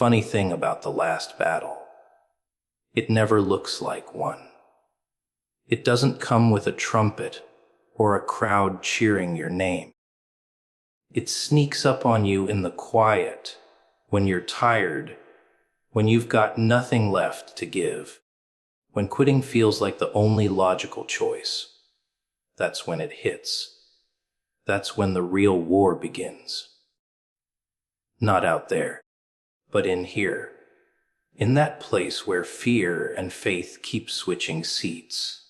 funny thing about the last battle, it never looks like one. It doesn't come with a trumpet or a crowd cheering your name. It sneaks up on you in the quiet, when you're tired, when you've got nothing left to give, when quitting feels like the only logical choice. That's when it hits. That's when the real war begins. Not out there, but in here, in that place where fear and faith keep switching seats.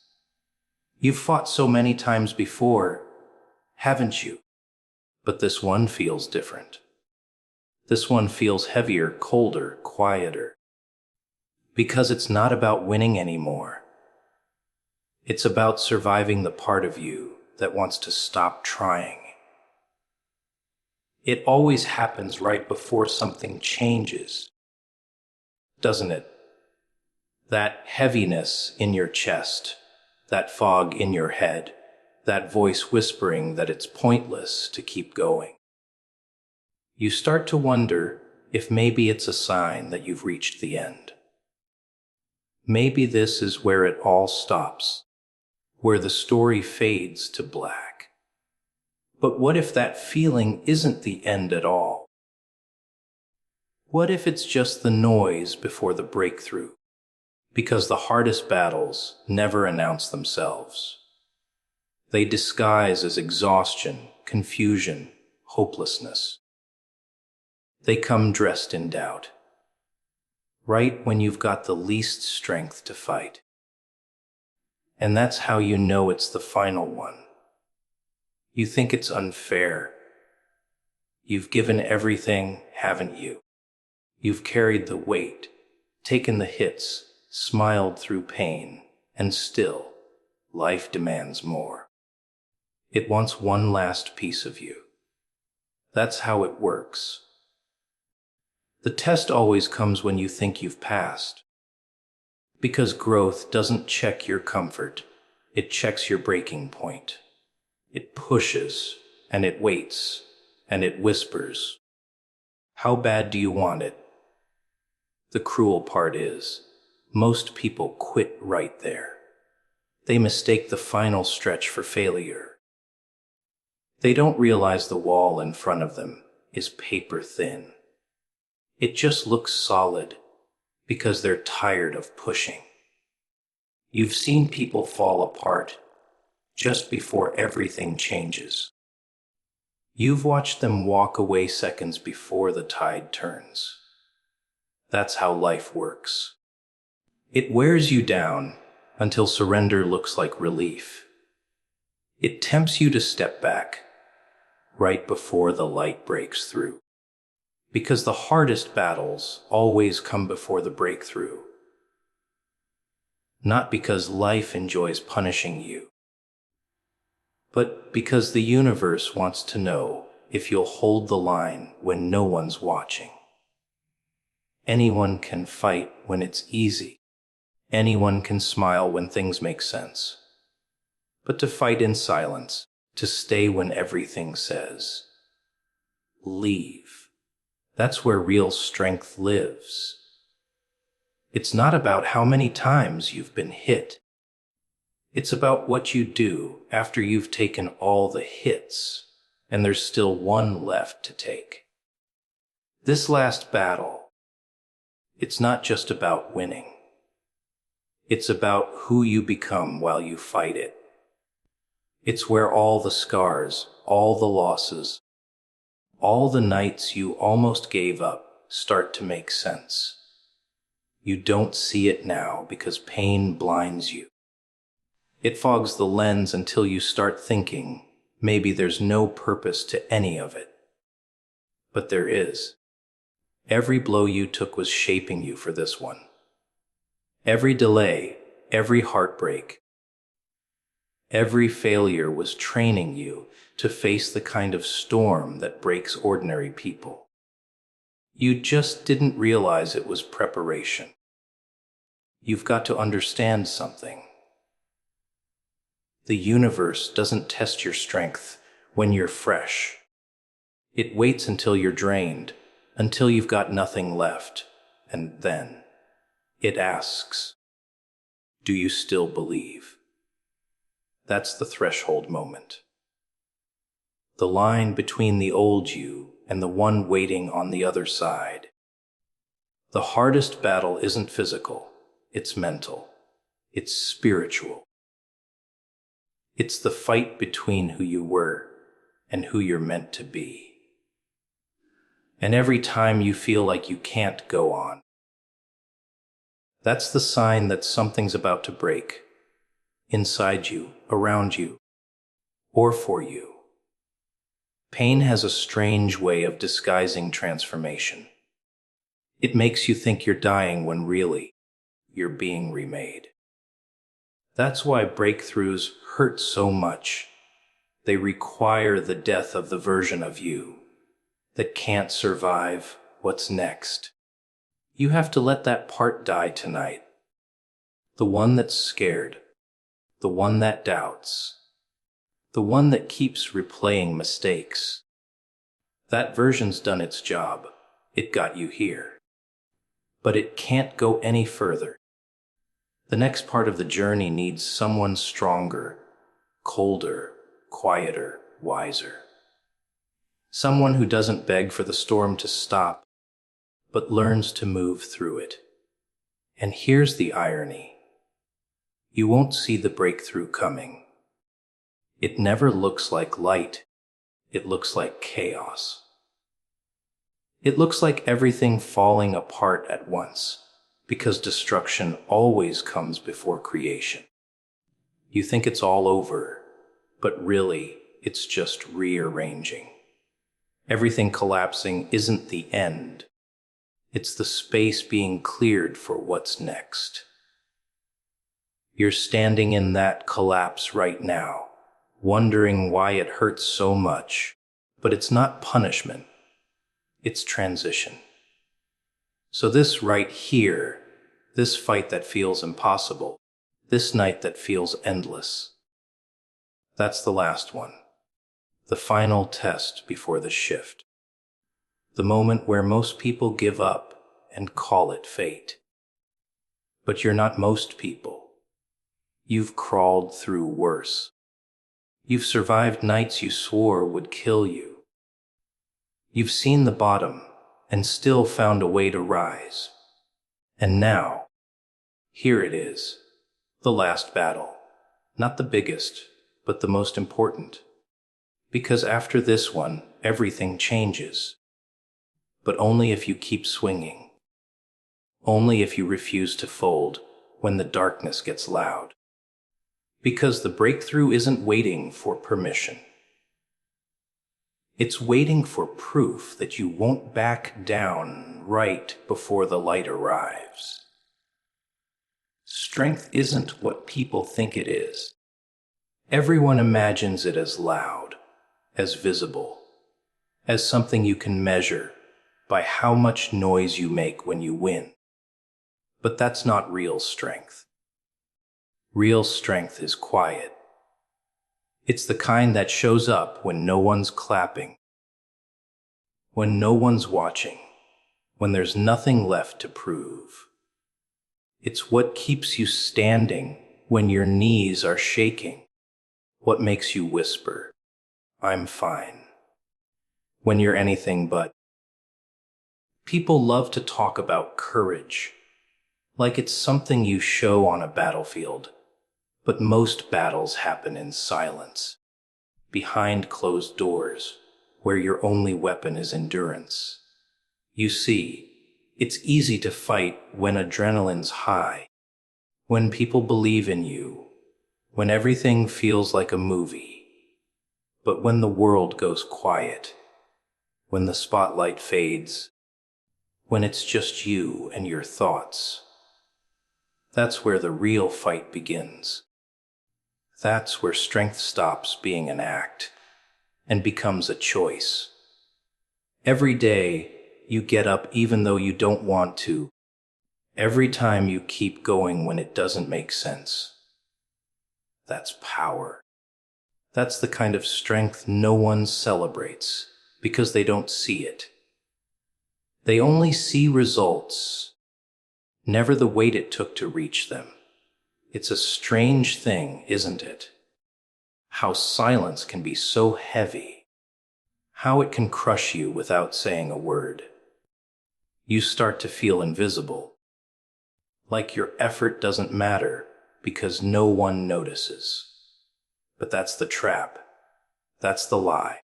You've fought so many times before, haven't you? But this one feels different. This one feels heavier, colder, quieter. Because it's not about winning anymore. It's about surviving the part of you that wants to stop trying. It always happens right before something changes, doesn't it? That heaviness in your chest, that fog in your head, that voice whispering that it's pointless to keep going. You start to wonder if maybe it's a sign that you've reached the end. Maybe this is where it all stops, where the story fades to black. But what if that feeling isn't the end at all? What if it's just the noise before the breakthrough? Because the hardest battles never announce themselves. They disguise as exhaustion, confusion, hopelessness. They come dressed in doubt, right when you've got the least strength to fight. And that's how you know it's the final one. You think it's unfair. You've given everything, haven't you? You've carried the weight, taken the hits, smiled through pain, and still, life demands more. It wants one last piece of you. That's how it works. The test always comes when you think you've passed. Because growth doesn't check your comfort, it checks your breaking point. It pushes, and it waits, and it whispers. How bad do you want it? The cruel part is, most people quit right there. They mistake the final stretch for failure. They don't realize the wall in front of them is paper thin. It just looks solid because they're tired of pushing. You've seen people fall apart just before everything changes. You've watched them walk away seconds before the tide turns. That's how life works. It wears you down until surrender looks like relief. It tempts you to step back right before the light breaks through. Because the hardest battles always come before the breakthrough. Not because life enjoys punishing you, but because the universe wants to know if you'll hold the line when no one's watching. Anyone can fight when it's easy. Anyone can smile when things make sense. But to fight in silence, to stay when everything says, leave. That's where real strength lives. It's not about how many times you've been hit. It's about what you do after you've taken all the hits, and there's still one left to take. This last battle, it's not just about winning. It's about who you become while you fight it. It's where all the scars, all the losses, all the nights you almost gave up start to make sense. You don't see it now because pain blinds you. It fogs the lens until you start thinking maybe there's no purpose to any of it. But there is. Every blow you took was shaping you for this one. Every delay, every heartbreak, every failure was training you to face the kind of storm that breaks ordinary people. You just didn't realize it was preparation. You've got to understand something. The universe doesn't test your strength when you're fresh. It waits until you're drained, until you've got nothing left, and then it asks, do you still believe? That's the threshold moment. The line between the old you and the one waiting on the other side. The hardest battle isn't physical, it's mental, it's spiritual. It's the fight between who you were and who you're meant to be. And every time you feel like you can't go on, that's the sign that something's about to break, inside you, around you, or for you. Pain has a strange way of disguising transformation. It makes you think you're dying when really, you're being remade. That's why breakthroughs hurt so much. They require the death of the version of you that can't survive what's next. You have to let that part die tonight. The one that's scared, the one that doubts, the one that keeps replaying mistakes. That version's done its job. It got you here. But it can't go any further. The next part of the journey needs someone stronger, colder, quieter, wiser. Someone who doesn't beg for the storm to stop, but learns to move through it. And here's the irony. You won't see the breakthrough coming. It never looks like light. It looks like chaos. It looks like everything falling apart at once, because destruction always comes before creation. You think it's all over, but really, it's just rearranging. Everything collapsing isn't the end. It's the space being cleared for what's next. You're standing in that collapse right now, wondering why it hurts so much, but it's not punishment. It's transition. So this right here, this fight that feels impossible, this night that feels endless, that's the last one. The final test before the shift. The moment where most people give up and call it fate. But you're not most people. You've crawled through worse. You've survived nights you swore would kill you. You've seen the bottom and still found a way to rise. And now, here it is, the last battle. Not the biggest, but the most important. Because after this one, everything changes. But only if you keep swinging. Only if you refuse to fold when the darkness gets loud. Because the breakthrough isn't waiting for permission. It's waiting for proof that you won't back down right before the light arrives. Strength isn't what people think it is. Everyone imagines it as loud, as visible, as something you can measure by how much noise you make when you win. But that's not real strength. Real strength is quiet. It's the kind that shows up when no one's clapping, when no one's watching, when there's nothing left to prove. It's what keeps you standing when your knees are shaking, what makes you whisper, "I'm fine," when you're anything but. People love to talk about courage, like it's something you show on a battlefield. But most battles happen in silence, behind closed doors, where your only weapon is endurance. You see, it's easy to fight when adrenaline's high, when people believe in you, when everything feels like a movie. But when the world goes quiet, when the spotlight fades, when it's just you and your thoughts, that's where the real fight begins. That's where strength stops being an act and becomes a choice. Every day, you get up even though you don't want to. Every time you keep going when it doesn't make sense. That's power. That's the kind of strength no one celebrates because they don't see it. They only see results, never the weight it took to reach them. It's a strange thing, isn't it? How silence can be so heavy. How it can crush you without saying a word. You start to feel invisible. Like your effort doesn't matter because no one notices. But that's the trap. That's the lie.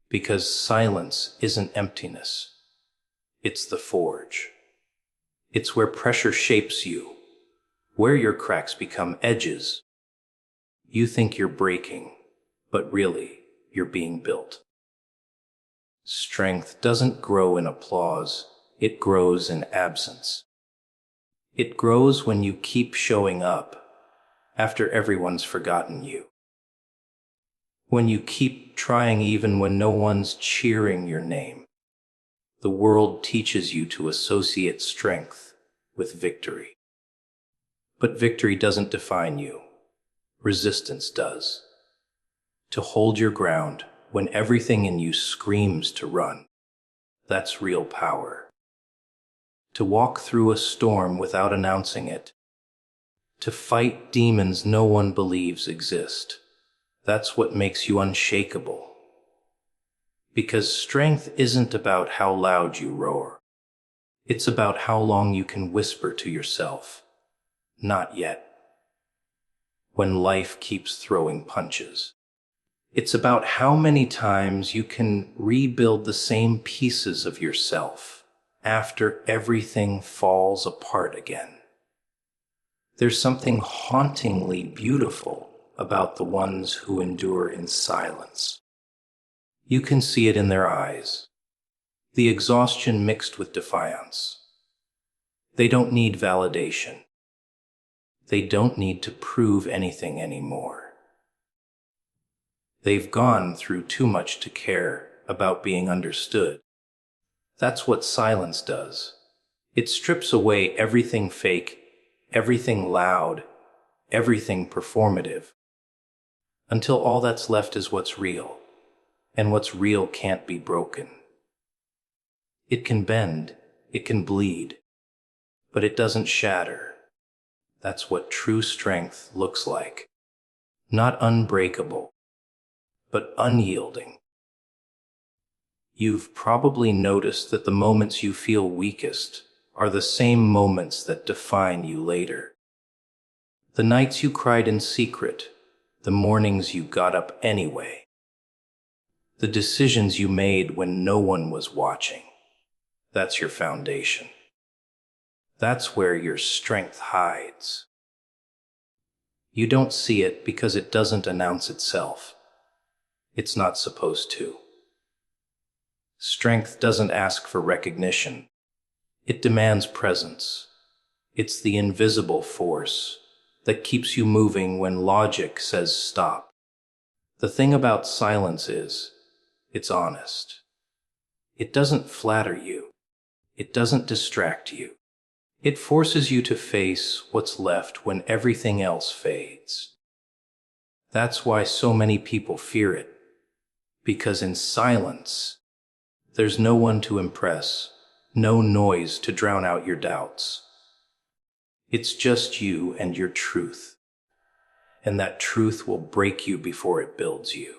Because silence isn't emptiness. It's the forge. It's where pressure shapes you, where your cracks become edges. You think you're breaking, but really, you're being built. Strength doesn't grow in applause, it grows in absence. It grows when you keep showing up after everyone's forgotten you. When you keep trying even when no one's cheering your name. The world teaches you to associate strength with victory. But victory doesn't define you. Resistance does. To hold your ground when everything in you screams to run. That's real power. To walk through a storm without announcing it. To fight demons no one believes exist. That's what makes you unshakable. Because strength isn't about how loud you roar. It's about how long you can whisper to yourself, "Not yet," when life keeps throwing punches. It's about how many times you can rebuild the same pieces of yourself after everything falls apart again. There's something hauntingly beautiful about the ones who endure in silence. You can see it in their eyes, the exhaustion mixed with defiance. They don't need validation. They don't need to prove anything anymore. They've gone through too much to care about being understood. That's what silence does. It strips away everything fake, everything loud, everything performative, until all that's left is what's real, and what's real can't be broken. It can bend, it can bleed, but it doesn't shatter. That's what true strength looks like. Not unbreakable, but unyielding. You've probably noticed that the moments you feel weakest are the same moments that define you later. The nights you cried in secret, the mornings you got up anyway. The decisions you made when no one was watching. That's your foundation. That's where your strength hides. You don't see it because it doesn't announce itself. It's not supposed to. Strength doesn't ask for recognition. It demands presence. It's the invisible force that keeps you moving when logic says stop. The thing about silence is, it's honest. It doesn't flatter you. It doesn't distract you. It forces you to face what's left when everything else fades. That's why so many people fear it. Because in silence, there's no one to impress, no noise to drown out your doubts. It's just you and your truth. And that truth will break you before it builds you.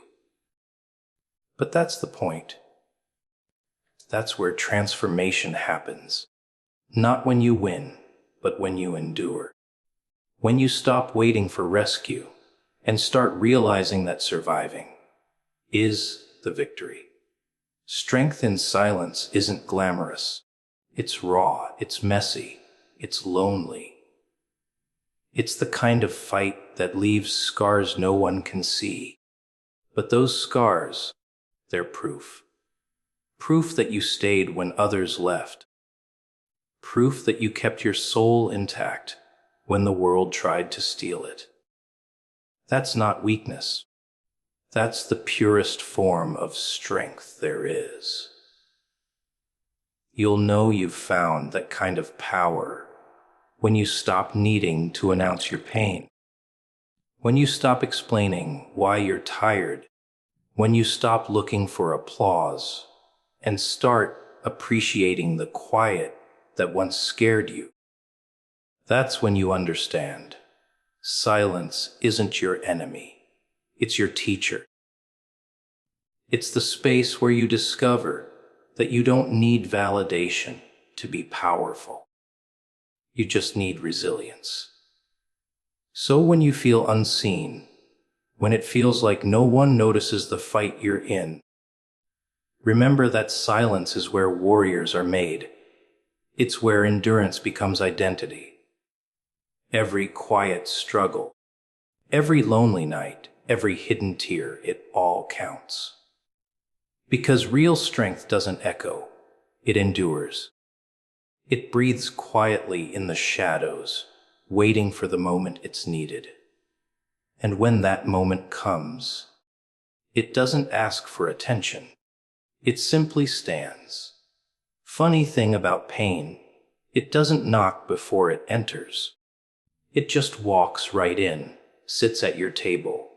But that's the point. That's where transformation happens. Not when you win, but when you endure. When you stop waiting for rescue and start realizing that surviving is the victory. Strength in silence isn't glamorous. It's raw, it's messy, it's lonely. It's the kind of fight that leaves scars no one can see. But those scars, they're proof. Proof that you stayed when others left. Proof that you kept your soul intact when the world tried to steal it. That's not weakness. That's the purest form of strength there is. You'll know you've found that kind of power when you stop needing to announce your pain. When you stop explaining why you're tired. When you stop looking for applause and start appreciating the quiet that once scared you. That's when you understand. Silence isn't your enemy. It's your teacher. It's the space where you discover that you don't need validation to be powerful. You just need resilience. So when you feel unseen, when it feels like no one notices the fight you're in, remember that silence is where warriors are made. It's where endurance becomes identity. Every quiet struggle, every lonely night, every hidden tear, it all counts. Because real strength doesn't echo, it endures. It breathes quietly in the shadows, waiting for the moment it's needed. And when that moment comes, it doesn't ask for attention. It simply stands. Funny thing about pain, it doesn't knock before it enters. It just walks right in, sits at your table,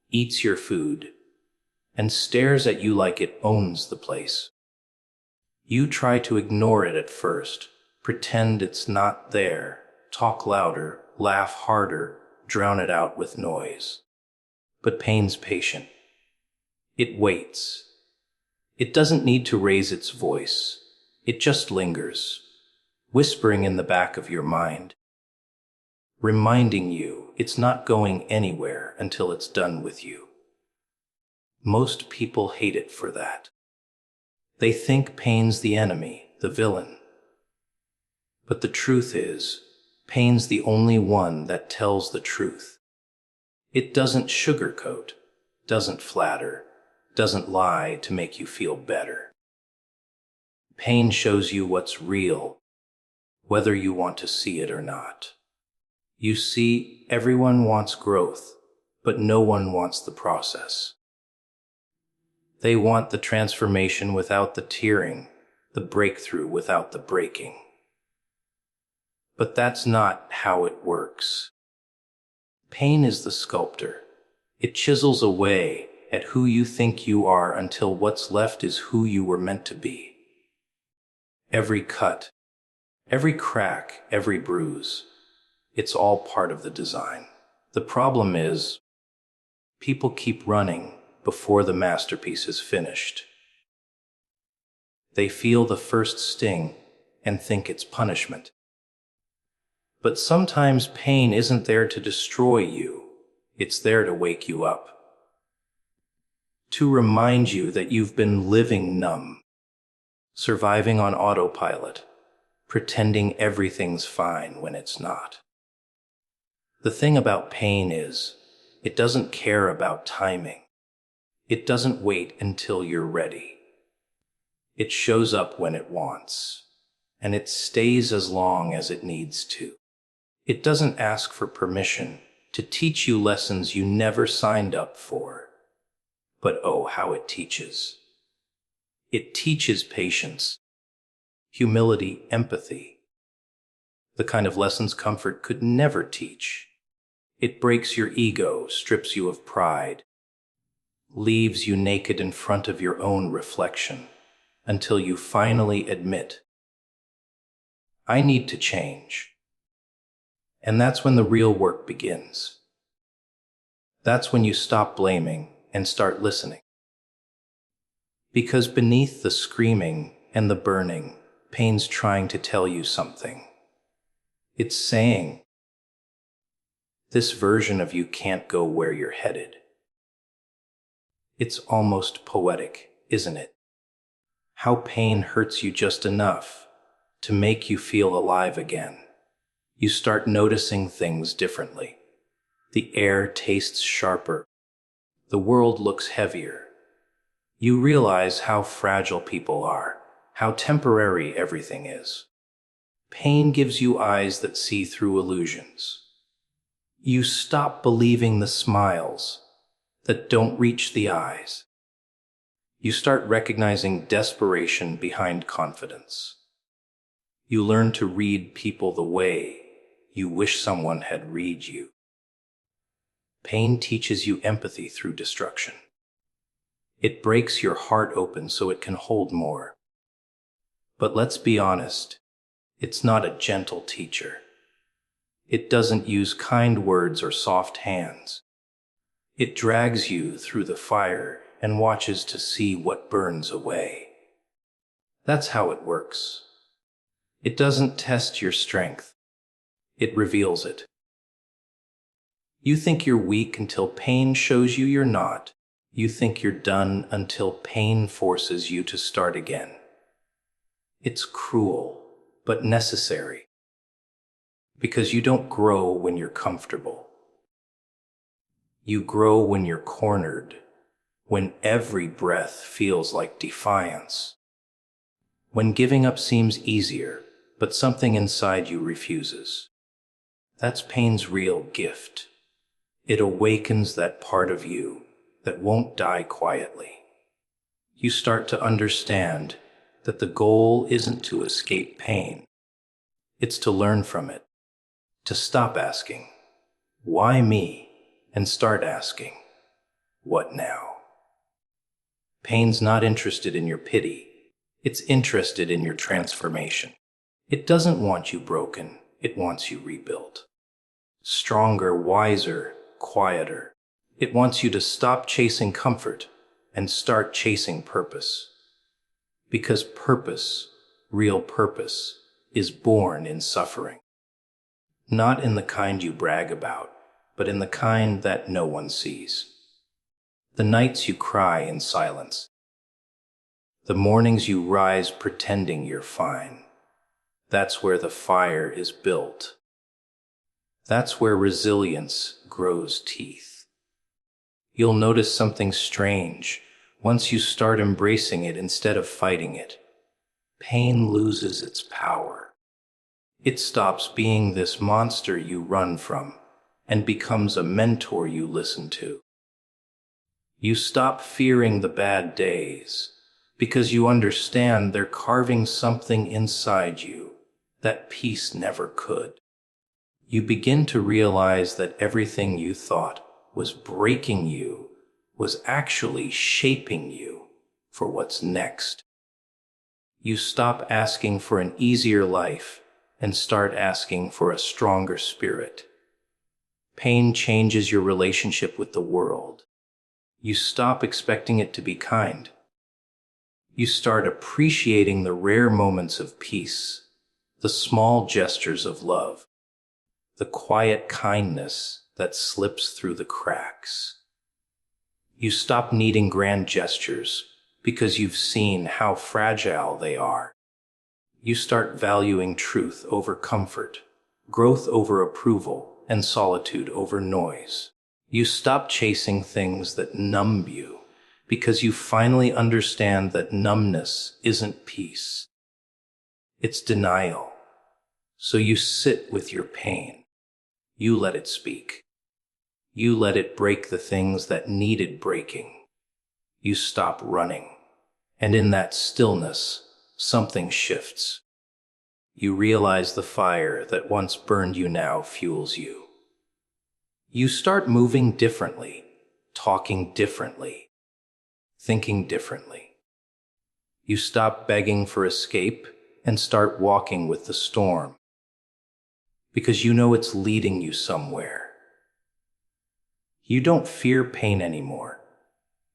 eats your food, and stares at you like it owns the place. You try to ignore it at first, pretend it's not there, talk louder, laugh harder, drown it out with noise. But pain's patient. It waits. It doesn't need to raise its voice. It just lingers, whispering in the back of your mind, reminding you it's not going anywhere until it's done with you. Most people hate it for that. They think pain's the enemy, the villain. But the truth is, pain's the only one that tells the truth. It doesn't sugarcoat, doesn't flatter, doesn't lie to make you feel better. Pain shows you what's real, whether you want to see it or not. You see, everyone wants growth, but no one wants the process. They want the transformation without the tearing, the breakthrough without the breaking. But that's not how it works. Pain is the sculptor. It chisels away at who you think you are until what's left is who you were meant to be. Every cut, every crack, every bruise, it's all part of the design. The problem is, people keep running before the masterpiece is finished. They feel the first sting and think it's punishment. But sometimes pain isn't there to destroy you. It's there to wake you up. To remind you that you've been living numb, surviving on autopilot, pretending everything's fine when it's not. The thing about pain is, it doesn't care about timing. It doesn't wait until you're ready. It shows up when it wants, and it stays as long as it needs to. It doesn't ask for permission to teach you lessons you never signed up for. But oh, how it teaches. It teaches patience, humility, empathy, the kind of lessons comfort could never teach. It breaks your ego, strips you of pride, leaves you naked in front of your own reflection, until you finally admit, I need to change. And that's when the real work begins. That's when you stop blaming and start listening. Because beneath the screaming and the burning, pain's trying to tell you something. It's saying, this version of you can't go where you're headed. It's almost poetic, isn't it? How pain hurts you just enough to make you feel alive again. You start noticing things differently. The air tastes sharper. The world looks heavier. You realize how fragile people are, how temporary everything is. Pain gives you eyes that see through illusions. You stop believing the smiles that don't reach the eyes. You start recognizing desperation behind confidence. You learn to read people the way you wish someone had read you. Pain teaches you empathy through destruction. It breaks your heart open so it can hold more. But let's be honest, it's not a gentle teacher. It doesn't use kind words or soft hands. It drags you through the fire and watches to see what burns away. That's how it works. It doesn't test your strength. It reveals it. You think you're weak until pain shows you you're not. You think you're done until pain forces you to start again. It's cruel, but necessary. Because you don't grow when you're comfortable. You grow when you're cornered, when every breath feels like defiance. When giving up seems easier, but something inside you refuses. That's pain's real gift. It awakens that part of you that won't die quietly. You start to understand that the goal isn't to escape pain. It's to learn from it, to stop asking, "Why me?" and start asking, "What now?" Pain's not interested in your pity. It's interested in your transformation. It doesn't want you broken. It wants you rebuilt. Stronger, wiser, quieter. It wants you to stop chasing comfort and start chasing purpose. Because purpose, real purpose, is born in suffering. Not in the kind you brag about, but in the kind that no one sees. The nights you cry in silence. The mornings you rise pretending you're fine. That's where the fire is built. That's where resilience grows teeth. You'll notice something strange once you start embracing it instead of fighting it. Pain loses its power. It stops being this monster you run from and becomes a mentor you listen to. You stop fearing the bad days because you understand they're carving something inside you that peace never could. You begin to realize that everything you thought was breaking you was actually shaping you for what's next. You stop asking for an easier life and start asking for a stronger spirit. Pain changes your relationship with the world. You stop expecting it to be kind. You start appreciating the rare moments of peace, the small gestures of love, the quiet kindness that slips through the cracks. You stop needing grand gestures because you've seen how fragile they are. You start valuing truth over comfort, growth over approval, and solitude over noise. You stop chasing things that numb you because you finally understand that numbness isn't peace. It's denial. So you sit with your pain. You let it speak. You let it break the things that needed breaking. You stop running. And in that stillness, something shifts. You realize the fire that once burned you now fuels you. You start moving differently, talking differently, thinking differently. You stop begging for escape and start walking with the storm. Because you know it's leading you somewhere. You don't fear pain anymore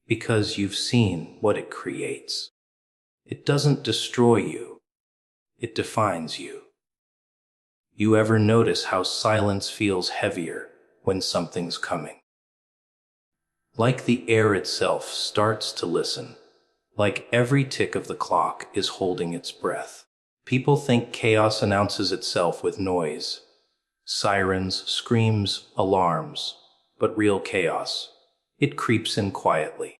because you've seen what it creates. It doesn't destroy you. It defines you. You ever notice how silence feels heavier when something's coming? Like the air itself starts to listen, like every tick of the clock is holding its breath. People think chaos announces itself with noise, sirens, screams, alarms, but real chaos, it creeps in quietly.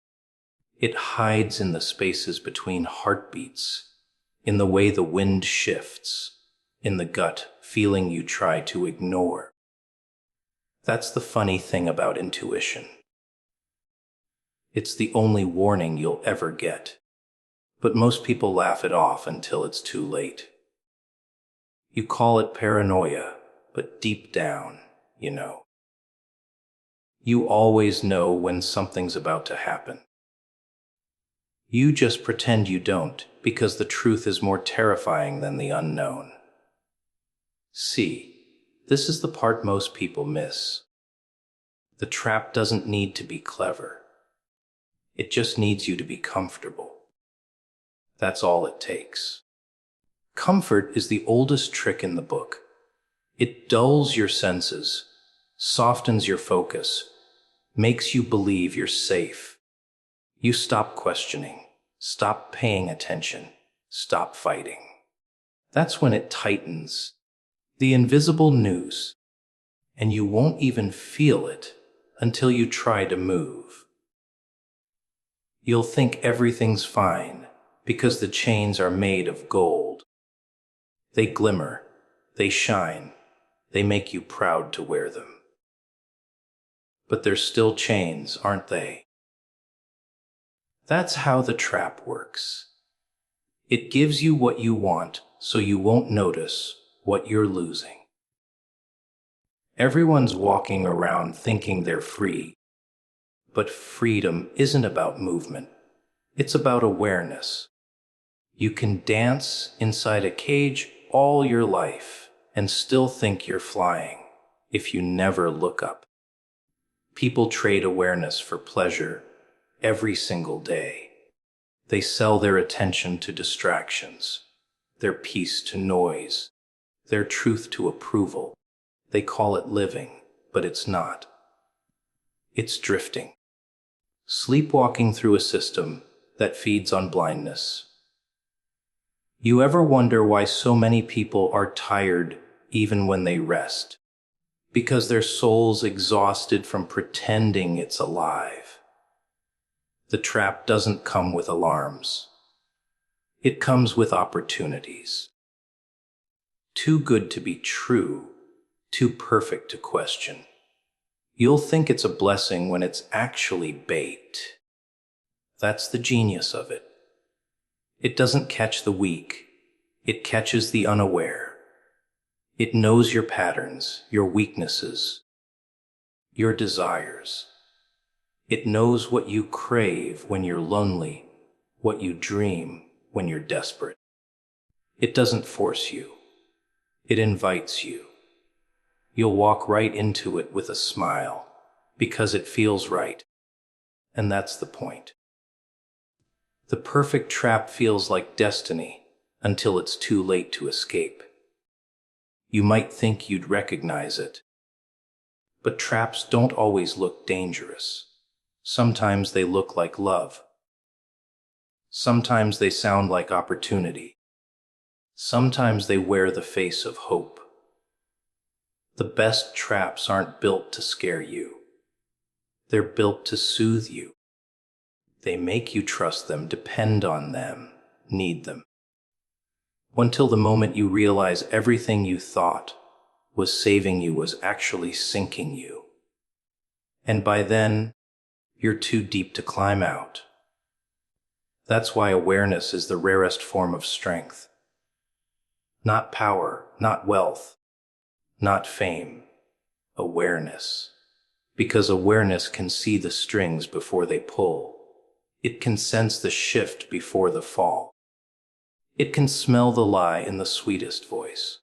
It hides in the spaces between heartbeats, in the way the wind shifts, in the gut feeling you try to ignore. That's the funny thing about intuition. It's the only warning you'll ever get, but most people laugh it off until it's too late. You call it paranoia, but deep down, you know. You always know when something's about to happen. You just pretend you don't because the truth is more terrifying than the unknown. See, this is the part most people miss. The trap doesn't need to be clever. It just needs you to be comfortable. That's all it takes. Comfort is the oldest trick in the book. It dulls your senses, softens your focus, makes you believe you're safe. You stop questioning, stop paying attention, stop fighting. That's when it tightens, the invisible noose, and you won't even feel it until you try to move. You'll think everything's fine because the chains are made of gold. They glimmer, they shine, they make you proud to wear them. But they're still chains, aren't they? That's how the trap works. It gives you what you want so you won't notice what you're losing. Everyone's walking around thinking they're free, but freedom isn't about movement. It's about awareness. You can dance inside a cage all your life and still think you're flying if you never look up. People trade awareness for pleasure every single day. They sell their attention to distractions, their peace to noise, their truth to approval. They call it living, but it's not. It's drifting, sleepwalking through a system that feeds on blindness. You ever wonder why so many people are tired even when they rest? Because their soul's exhausted from pretending it's alive. The trap doesn't come with alarms. It comes with opportunities. Too good to be true, too perfect to question. You'll think it's a blessing when it's actually bait. That's the genius of it. It doesn't catch the weak. It catches the unaware. It knows your patterns, your weaknesses, your desires. It knows what you crave when you're lonely, what you dream when you're desperate. It doesn't force you. It invites you. You'll walk right into it with a smile because it feels right. And that's the point. The perfect trap feels like destiny until it's too late to escape. You might think you'd recognize it. But traps don't always look dangerous. Sometimes they look like love. Sometimes they sound like opportunity. Sometimes they wear the face of hope. The best traps aren't built to scare you. They're built to soothe you. They make you trust them, depend on them, need them. Until the moment you realize everything you thought was saving you was actually sinking you. And by then, you're too deep to climb out. That's why awareness is the rarest form of strength. Not power, not wealth, not fame. Awareness. Because awareness can see the strings before they pull. It can sense the shift before the fall. It can smell the lie in the sweetest voice.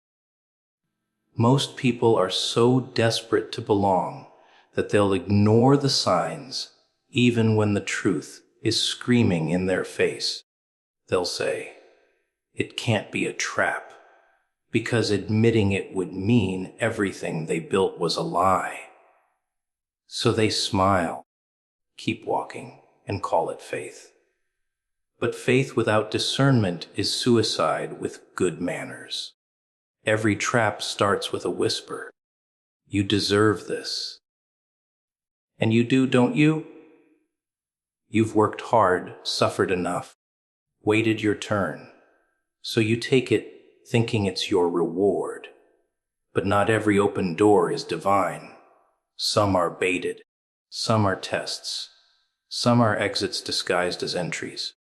Most people are so desperate to belong that they'll ignore the signs even when the truth is screaming in their face. They'll say, "It can't be a trap," because admitting it would mean everything they built was a lie. So they smile, keep walking, and call it faith. But faith without discernment is suicide with good manners. Every trap starts with a whisper. You deserve this. And you do, don't you? You've worked hard, suffered enough, waited your turn. So you take it thinking it's your reward. But not every open door is divine. Some are baited. Some are tests. Some are exits disguised as entries.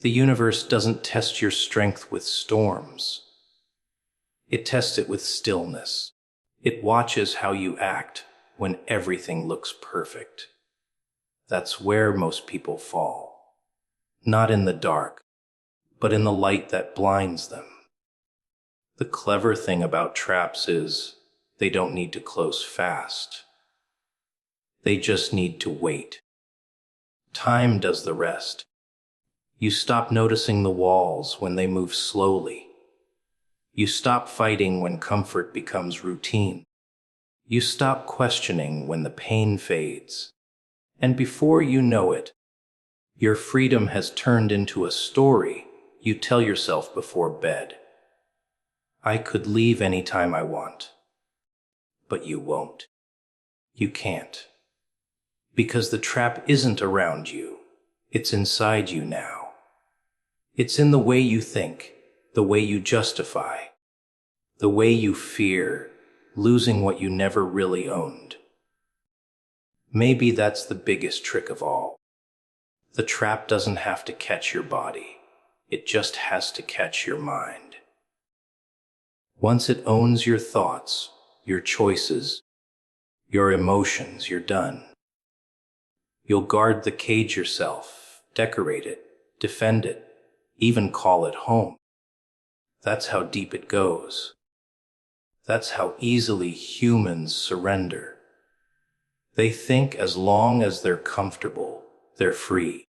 The universe doesn't test your strength with storms. It tests it with stillness. It watches how you act when everything looks perfect. That's where most people fall. Not in the dark, but in the light that blinds them. The clever thing about traps is they don't need to close fast. They just need to wait. Time does the rest. You stop noticing the walls when they move slowly. You stop fighting when comfort becomes routine. You stop questioning when the pain fades. And before you know it, your freedom has turned into a story you tell yourself before bed. I could leave any time I want, but you won't. You can't. Because the trap isn't around you. It's inside you now. It's in the way you think, the way you justify, the way you fear losing what you never really owned. Maybe that's the biggest trick of all. The trap doesn't have to catch your body. It just has to catch your mind. Once it owns your thoughts, your choices, your emotions, you're done. You'll guard the cage yourself, decorate it, defend it, even call it home. That's how deep it goes. That's how easily humans surrender. They think as long as they're comfortable, they're free.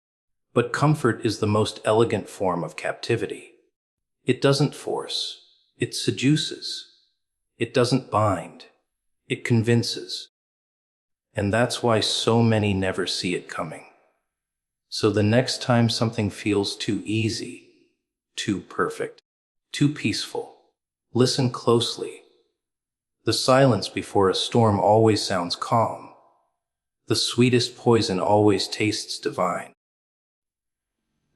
But comfort is the most elegant form of captivity. It doesn't force, it seduces. It doesn't bind, it convinces. And that's why so many never see it coming. So the next time something feels too easy, too perfect, too peaceful, listen closely. The silence before a storm always sounds calm. The sweetest poison always tastes divine.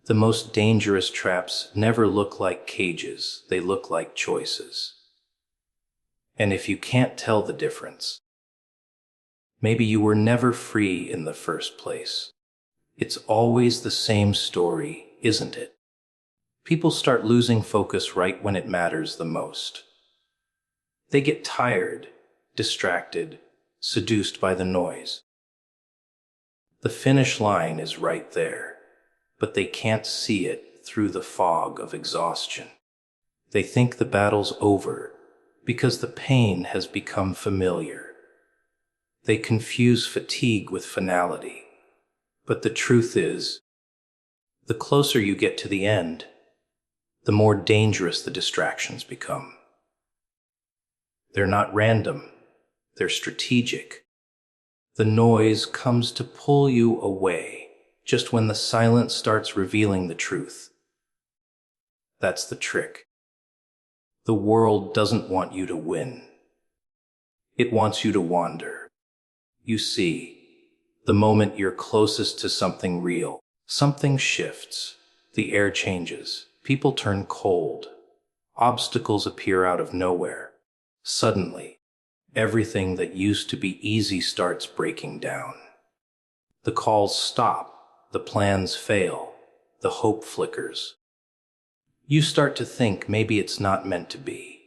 The most dangerous traps never look like cages, they look like choices. And if you can't tell the difference, maybe you were never free in the first place. It's always the same story, isn't it? People start losing focus right when it matters the most. They get tired, distracted, seduced by the noise. The finish line is right there, but they can't see it through the fog of exhaustion. They think the battle's over because the pain has become familiar. They confuse fatigue with finality. But the truth is, the closer you get to the end, the more dangerous the distractions become. They're not random, they're strategic. The noise comes to pull you away just when the silence starts revealing the truth. That's the trick. The world doesn't want you to win. It wants you to wander. You see, the moment you're closest to something real, something shifts, the air changes, people turn cold, obstacles appear out of nowhere. Suddenly, everything that used to be easy starts breaking down. The calls stop, the plans fail, the hope flickers. You start to think maybe it's not meant to be.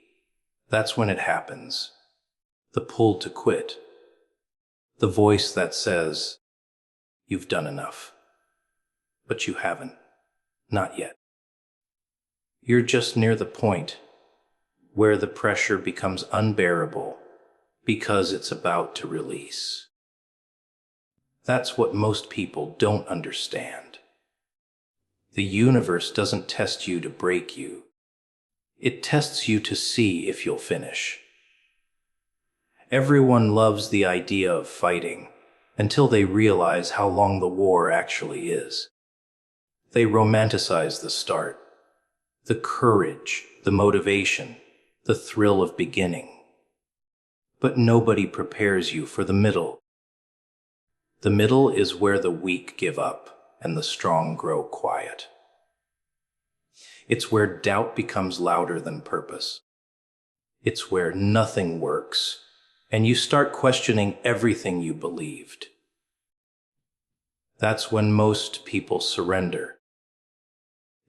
That's when it happens. The pull to quit. The voice that says, you've done enough. But you haven't. Not yet. You're just near the point where the pressure becomes unbearable because it's about to release. That's what most people don't understand. The universe doesn't test you to break you. It tests you to see if you'll finish. Everyone loves the idea of fighting until they realize how long the war actually is. They romanticize the start, the courage, the motivation, the thrill of beginning. But nobody prepares you for the middle. The middle is where the weak give up and the strong grow quiet. It's where doubt becomes louder than purpose. It's where nothing works, and you start questioning everything you believed. That's when most people surrender.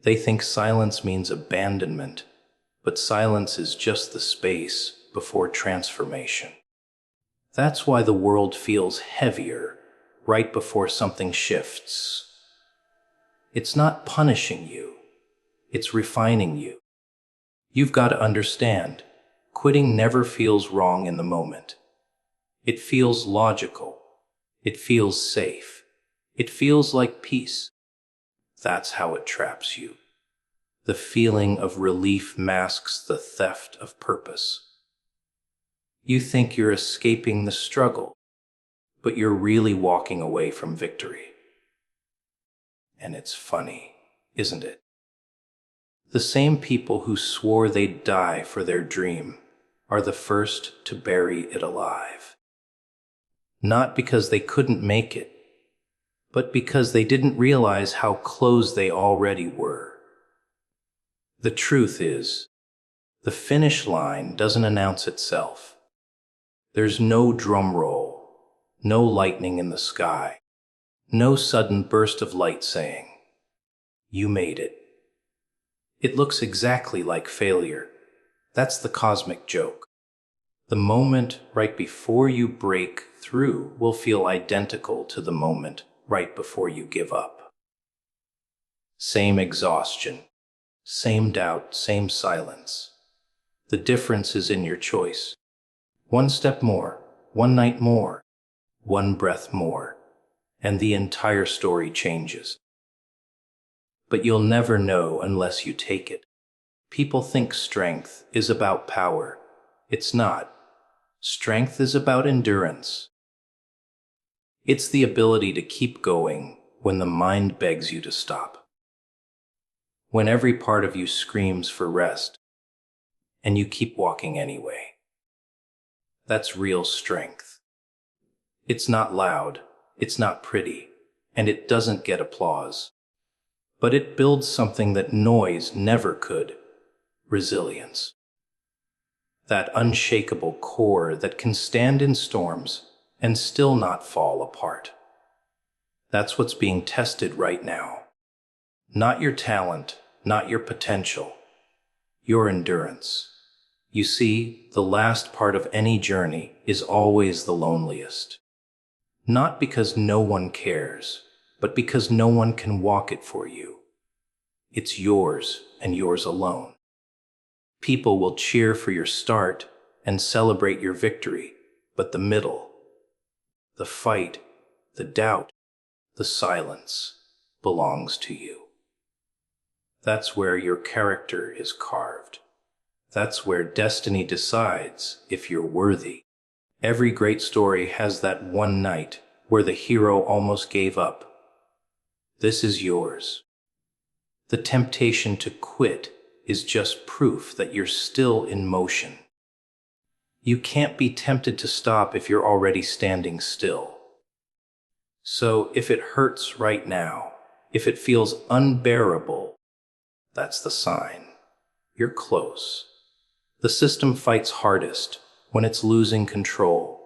They think silence means abandonment, but silence is just the space before transformation. That's why the world feels heavier right before something shifts. It's not punishing you, It's refining you. You've got to understand, quitting never feels wrong in the moment. It feels logical. It feels safe. It feels like peace. That's how it traps you. The feeling of relief masks the theft of purpose. You think you're escaping the struggle, but you're really walking away from victory. And it's funny, isn't it? The same people who swore they'd die for their dream are the first to bury it alive. Not because they couldn't make it, but because they didn't realize how close they already were. The truth is, the finish line doesn't announce itself. There's no drum roll, no lightning in the sky, no sudden burst of light saying, "You made it." It looks exactly like failure. That's the cosmic joke. The moment right before you break through will feel identical to the moment right before you give up. Same exhaustion, same doubt, same silence. The difference is in your choice. One step more, one night more, one breath more, and the entire story changes. But you'll never know unless you take it. People think strength is about power. It's not. Strength is about endurance. It's the ability to keep going when the mind begs you to stop. When every part of you screams for rest, and you keep walking anyway. That's real strength. It's not loud, it's not pretty, and it doesn't get applause. But it builds something that noise never could: resilience. That unshakable core that can stand in storms and still not fall apart. That's what's being tested right now. Not your talent, not your potential, your endurance. You see, the last part of any journey is always the loneliest. Not because no one cares, but because no one can walk it for you. It's yours and yours alone. People will cheer for your start and celebrate your victory, but the middle, the fight, the doubt, the silence belongs to you. That's where your character is carved. That's where destiny decides if you're worthy. Every great story has that one night where the hero almost gave up. This is yours. The temptation to quit is just proof that you're still in motion. You can't be tempted to stop if you're already standing still. So if it hurts right now, if it feels unbearable, that's the sign. You're close. The system fights hardest when it's losing control.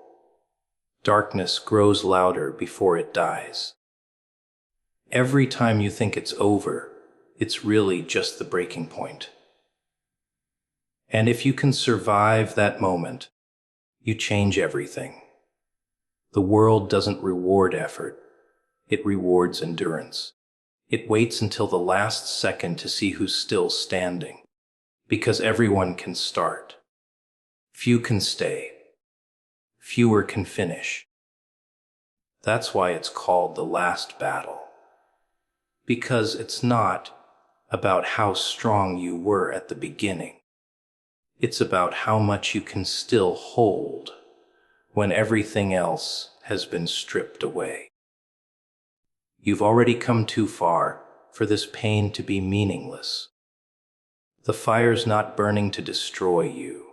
Darkness grows louder before it dies. Every time you think it's over, it's really just the breaking point. And if you can survive that moment, you change everything. The world doesn't reward effort. It rewards endurance. It waits until the last second to see who's still standing. Because everyone can start. Few can stay. Fewer can finish. That's why it's called the last battle. Because it's not about how strong you were at the beginning. It's about how much you can still hold when everything else has been stripped away. You've already come too far for this pain to be meaningless. The fire's not burning to destroy you.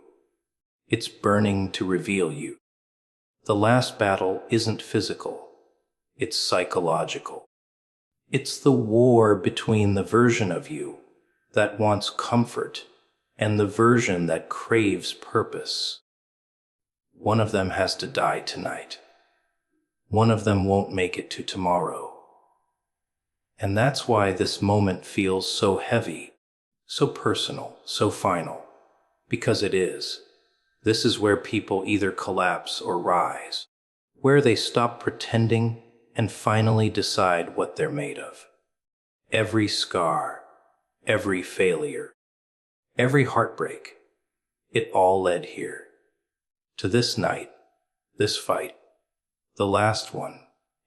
It's burning to reveal you. The last battle isn't physical. It's psychological. It's the war between the version of you that wants comfort and the version that craves purpose. One of them has to die tonight. One of them won't make it to tomorrow. And that's why this moment feels so heavy, so personal, so final. Because it is. This is where people either collapse or rise. Where they stop pretending and finally decide what they're made of. Every scar, every failure, every heartbreak, it all led here, to this night, this fight, the last one,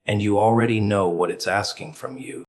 and you already know what it's asking from you.